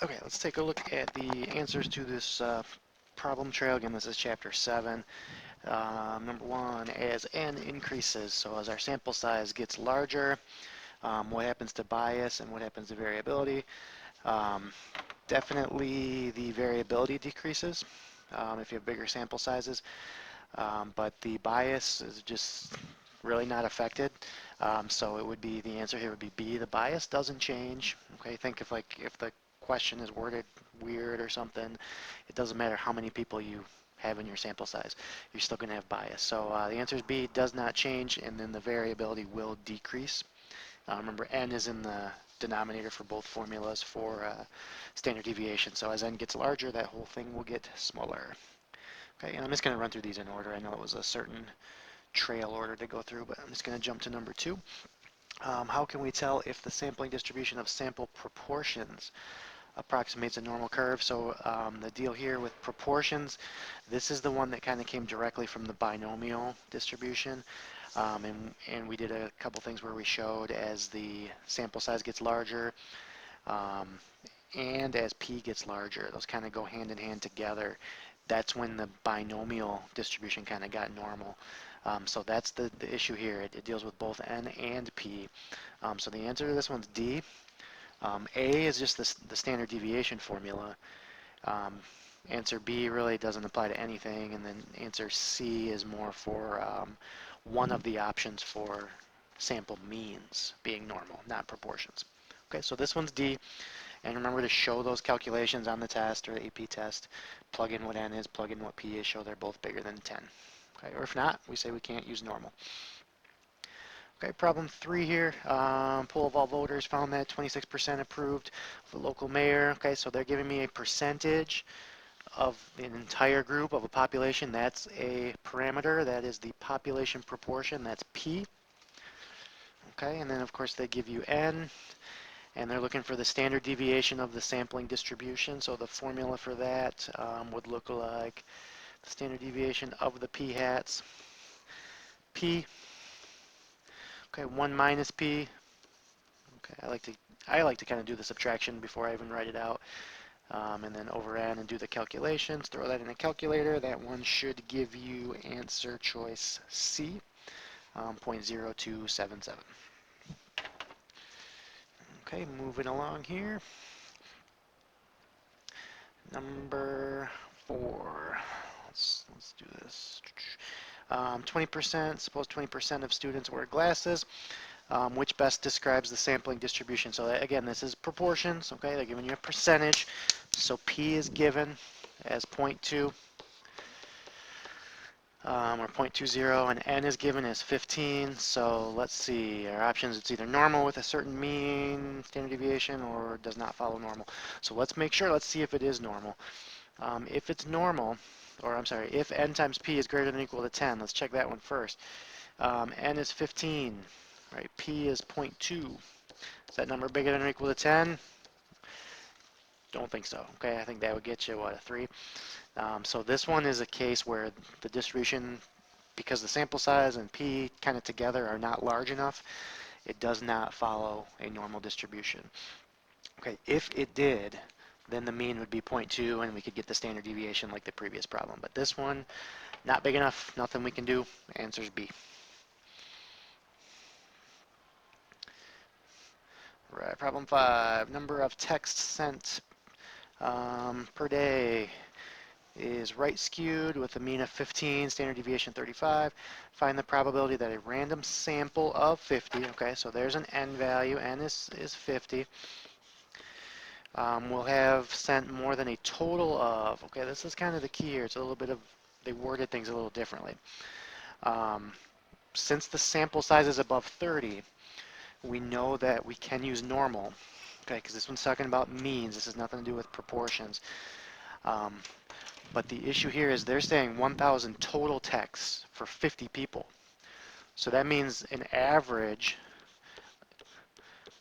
Okay, let's take a look at the answers to this problem trail. Again, this is chapter 7. Number 1, as n increases, so as our sample size gets larger, what happens to bias and what happens to variability? Um, Definitely the variability decreases if you have bigger sample sizes, but the bias is just really not affected. So it would be, the answer here would be B. The bias doesn't change. Okay, think if the question is worded weird or something, it doesn't matter how many people you have in your sample size, you're still going to have bias. So the answer is B, does not change, and then the variability will decrease. Remember, n is in the denominator for both formulas for standard deviation. So as n gets larger, that whole thing will get smaller. Okay, and I'm just going to run through these in order. I know it was a certain trail order to go through, but I'm just going to jump to number 2. How can we tell if the sampling distribution of sample proportions approximates a normal curve? So the deal here with proportions, this is the one that kind of came directly from the binomial distribution. And we did a couple things where we showed as the sample size gets larger and as p gets larger, those kind of go hand in hand together. That's when the binomial distribution kind of got normal. So that's the issue here. It deals with both n and p. So the answer to this one's D. A is just the standard deviation formula. Answer B really doesn't apply to anything, and then answer C is more for one of the options for sample means being normal, not proportions. Okay, so this one's D, and remember to show those calculations on the test or the AP test. Plug in what n is, plug in what p is, show they're both bigger than 10. Okay, or if not, we say we can't use normal. Okay, problem 3 here. Poll of all voters found that 26% approved of the local mayor. Okay, so they're giving me a percentage of an entire group of a population. That's a parameter. That is the population proportion. That's P. Okay, and then of course they give you N, and they're looking for the standard deviation of the sampling distribution. So the formula for that would look like the standard deviation of the P hats. P. Okay, 1 minus P. Okay, I like to kind of do the subtraction before I even write it out. And then over n and do the calculations. Throw that in a calculator. That one should give you answer choice C, 0.0277. Okay, moving along here. Number 4. Let's do this. 20%. Suppose 20% of students wear glasses. Which best describes the sampling distribution? So again, this is proportions. Okay, they're giving you a percentage. So P is given as 0.2 or 0.20, and N is given as 15. So let's see, our options, it's either normal with a certain mean standard deviation or does not follow normal. So let's make sure, let's see if it is normal. If it's normal, or I'm sorry, if N times P is greater than or equal to 10, let's check that one first. N is 15, right? P is 0.2. Is that number bigger than or equal to 10? Don't think so. Okay, I think that would get you, what, a 3? So this one is a case where the distribution, because the sample size and P kind of together are not large enough, it does not follow a normal distribution. Okay, if it did, then the mean would be 0.2 and we could get the standard deviation like the previous problem. But this one, not big enough, nothing we can do. Answer's B. Right, problem 5, number of texts sent per day is right skewed with a mean of 15, standard deviation 35. Find the probability that a random sample of 50, okay, so there's an n value, n is 50, will have sent more than a total of, okay, this is kind of the key here, it's a little bit of, they worded things a little differently. Since the sample size is above 30, we know that we can use normal, okay, because this one's talking about means, this has nothing to do with proportions. But the issue here is they're saying 1,000 total texts for 50 people. So that means an average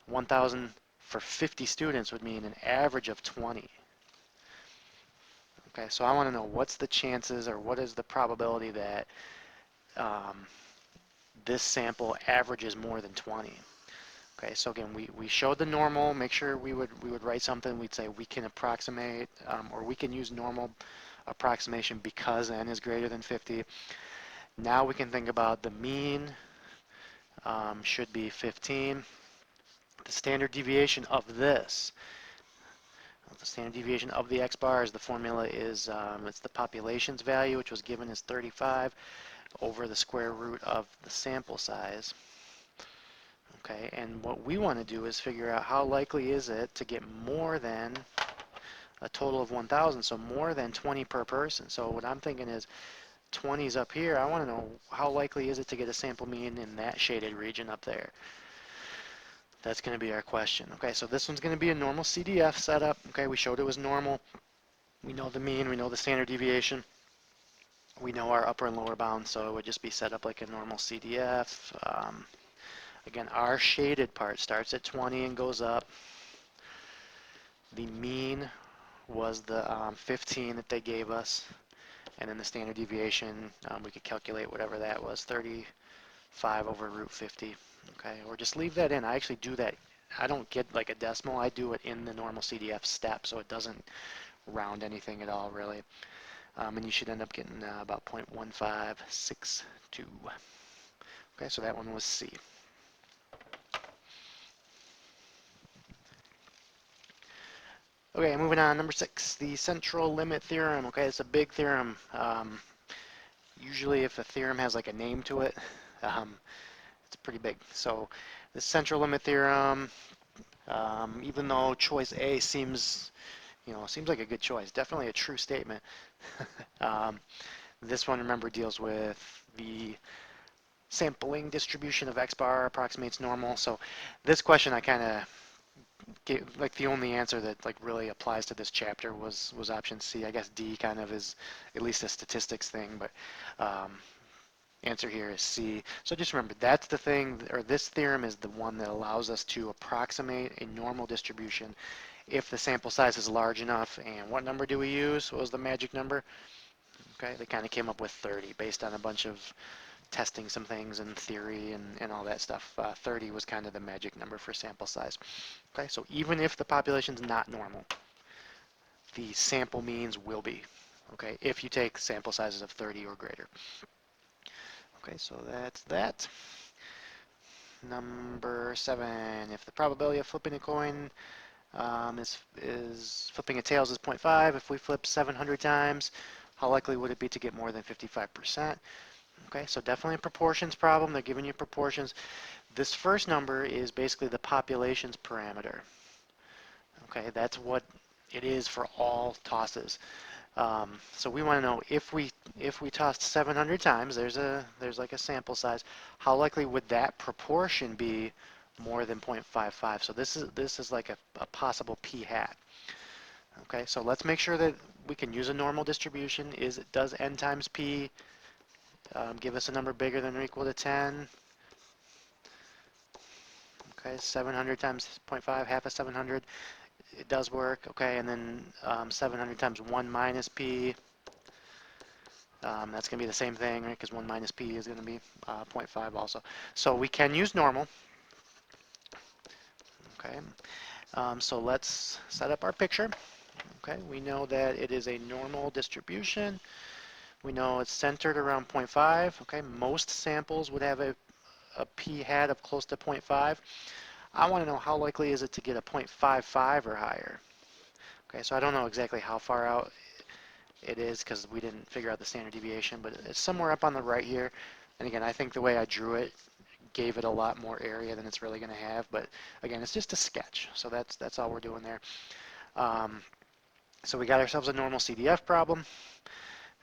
1,000 for 50 students would mean an average of 20. Okay, so I want to know what's the chances or what is the probability that this sample averages more than 20. Okay, so again, we showed the normal. Make sure we would write something. We'd say we can approximate, or we can use normal approximation because n is greater than 50. Now we can think about the mean should be 15. The standard deviation of this, the standard deviation of the x bar, is the formula is it's the population's value, which was given as 35, over the square root of the sample size. Okay, and what we want to do is figure out how likely is it to get more than a total of 1,000, so more than 20 per person. So what I'm thinking is 20 is up here. I want to know how likely is it to get a sample mean in that shaded region up there. That's going to be our question. Okay, so this one's going to be a normal CDF setup. Okay, we showed it was normal. We know the mean, we know the standard deviation. We know our upper and lower bounds, so it would just be set up like a normal CDF. Again, our shaded part starts at 20 and goes up. The mean was the 15 that they gave us, and then the standard deviation, we could calculate whatever that was, 35 over root 50. Okay, or just leave that in. I actually do that. I don't get like a decimal. I do it in the normal CDF step, so it doesn't round anything at all, really. And you should end up getting about 0.1562. Okay, so that one was C. Okay, moving on, number 6, the central limit theorem. Okay, it's a big theorem. Usually if a theorem has like a name to it, it's pretty big. So the central limit theorem, even though choice A seems like a good choice, definitely a true statement. This one, remember, deals with the sampling distribution of x bar approximates normal. So this question I kind of like the only answer that like really applies to this chapter was option C. I guess D kind of is at least a statistics thing, but answer here is C. So just remember, that's the thing, or this theorem is the one that allows us to approximate a normal distribution if the sample size is large enough. And what number do we use? What was the magic number? Okay, they kind of came up with 30 based on a bunch of testing some things in theory and all that stuff. 30 was kind of the magic number for sample size. Okay, so even if the population's not normal, the sample means will be, okay, if you take sample sizes of 30 or greater. Okay, so that's that. Number 7, if the probability of flipping a coin is flipping a tails is 0.5, if we flip 700 times, how likely would it be to get more than 55%? Okay, so definitely a proportions problem. They're giving you proportions. This first number is basically the population's parameter. Okay, that's what it is for all tosses. So we want to know if we tossed 700 times, there's like a sample size, how likely would that proportion be more than 0.55? So this is like a possible p hat. Okay, so let's make sure that we can use a normal distribution. Does n times p give us a number bigger than or equal to 10? Okay, 700 times 0.5, half of 700, it does work. Okay, and then 700 times 1 minus p, that's going to be the same thing, right? Because 1 minus p is going to be 0.5 also. So we can use normal. Okay, so let's set up our picture. Okay, we know that it is a normal distribution. We know it's centered around 0.5. Okay, most samples would have a p hat of close to 0.5. I want to know how likely is it to get a 0.55 or higher. Okay, so I don't know exactly how far out it is because we didn't figure out the standard deviation, but it's somewhere up on the right here. And again, I think the way I drew it gave it a lot more area than it's really going to have, but again, it's just a sketch, so that's all we're doing there. So we got ourselves a normal CDF problem.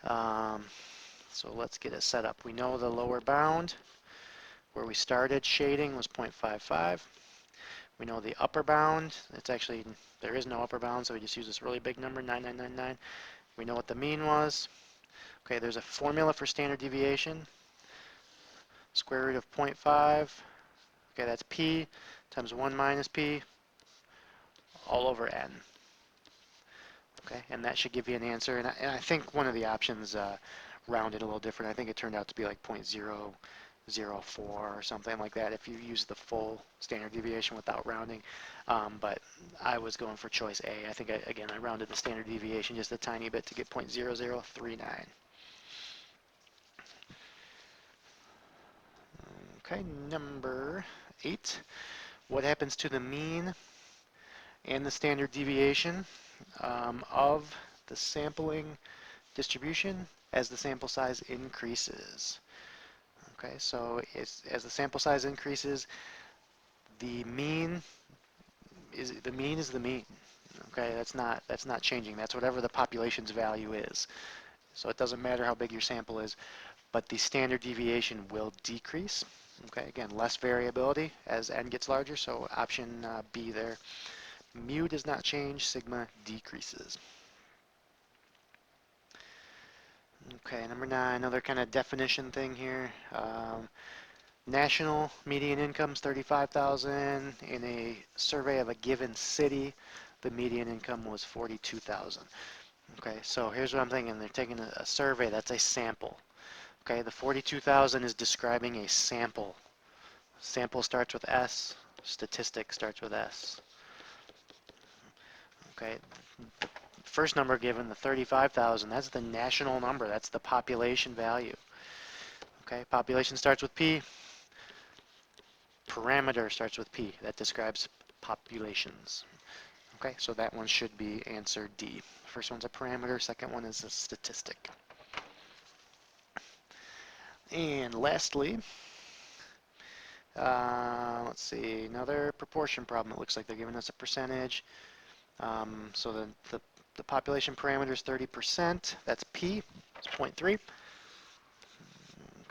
So let's get it set up. We know the lower bound where we started shading was 0.55. We know the upper bound, it's actually, there is no upper bound, so we just use this really big number, 9999. We know what the mean was. Okay, there's a formula for standard deviation. Square root of 0.5. Okay, that's p times 1 minus p all over n. Okay, and that should give you an answer. And I think one of the options rounded a little different. I think it turned out to be like or something like that if you use the full standard deviation without rounding. But I was going for choice A. I think, again, I rounded the standard deviation just a tiny bit to get 0.0039. Okay, number 8. What happens to the mean and the standard deviation of the sampling distribution as the sample size increases? Okay, so as the sample size increases, the mean is the mean. Okay, that's not changing. That's whatever the population's value is. So it doesn't matter how big your sample is, but the standard deviation will decrease. Okay, again, less variability as n gets larger, so option B there. Mu does not change, sigma decreases. Okay, number 9, another kind of definition thing here. National median income is 35,000. In a survey of a given city, the median income was 42,000. Okay, so here's what I'm thinking. They're taking a survey, that's a sample. Okay, the 42,000 is describing a sample. Sample starts with S, statistic starts with S. Okay, first number given, the 35,000, that's the national number, that's the population value. Okay, population starts with P, parameter starts with P, that describes populations. Okay, so that one should be answer D. First one's a parameter, second one is a statistic. And lastly, let's see, another proportion problem. It looks like they're giving us a percentage. So the population parameter is 30%. That's P. It's 0.3.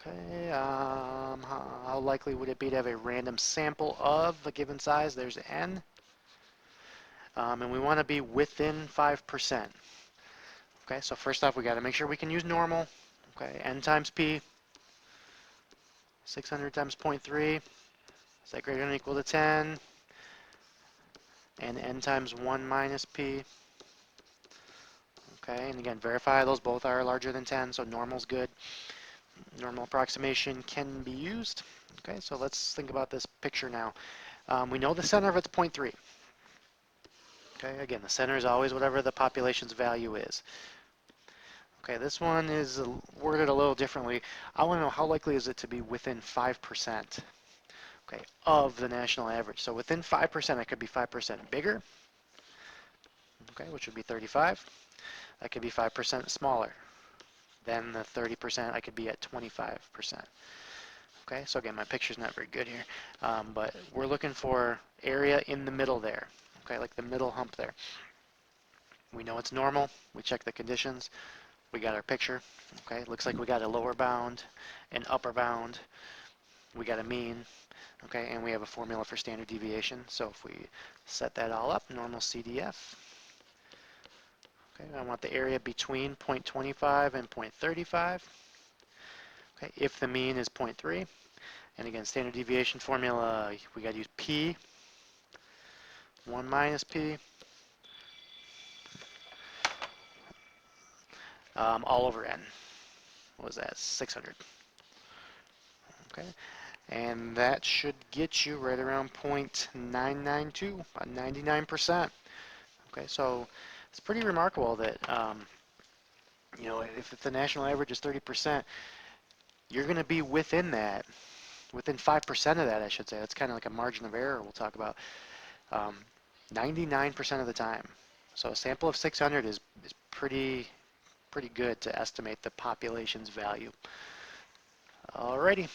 Okay. How likely would it be to have a random sample of a given size? There's N. And we want to be within 5%. Okay. So first off, we got to make sure we can use normal. Okay. N times P. 600 times 0.3. Is that greater than or equal to 10? And N times 1 minus P. Okay, and again, verify those both are larger than 10, so normal's good. Normal approximation can be used. Okay, so let's think about this picture now. We know the center of it's 0.3. Okay, again, the center is always whatever the population's value is. Okay, this one is worded a little differently. I want to know how likely is it to be within 5%, okay, of the national average. So within 5%, it could be 5% bigger, okay, which would be 35. That could be 5% smaller. Then the 30%, I could be at 25%. Okay, so again, my picture's not very good here, but we're looking for area in the middle there, okay, like the middle hump there. We know it's normal, we check the conditions, we got our picture, okay, looks like we got a lower bound, an upper bound, we got a mean, okay, and we have a formula for standard deviation. So if we set that all up, normal CDF, okay, I want the area between 0.25 and 0.35. Okay, if the mean is 0.3, and again, standard deviation formula, we got to use P, 1 minus P, all over N. What was that? 600. Okay, and that should get you right around 0.992, about 99%. Okay, so it's pretty remarkable that, you know, if the national average is 30%, you're going to be within that, within 5% of that, I should say. That's kind of like a margin of error we'll talk about, 99% of the time. So a sample of 600 is pretty good to estimate the population's value. Alrighty.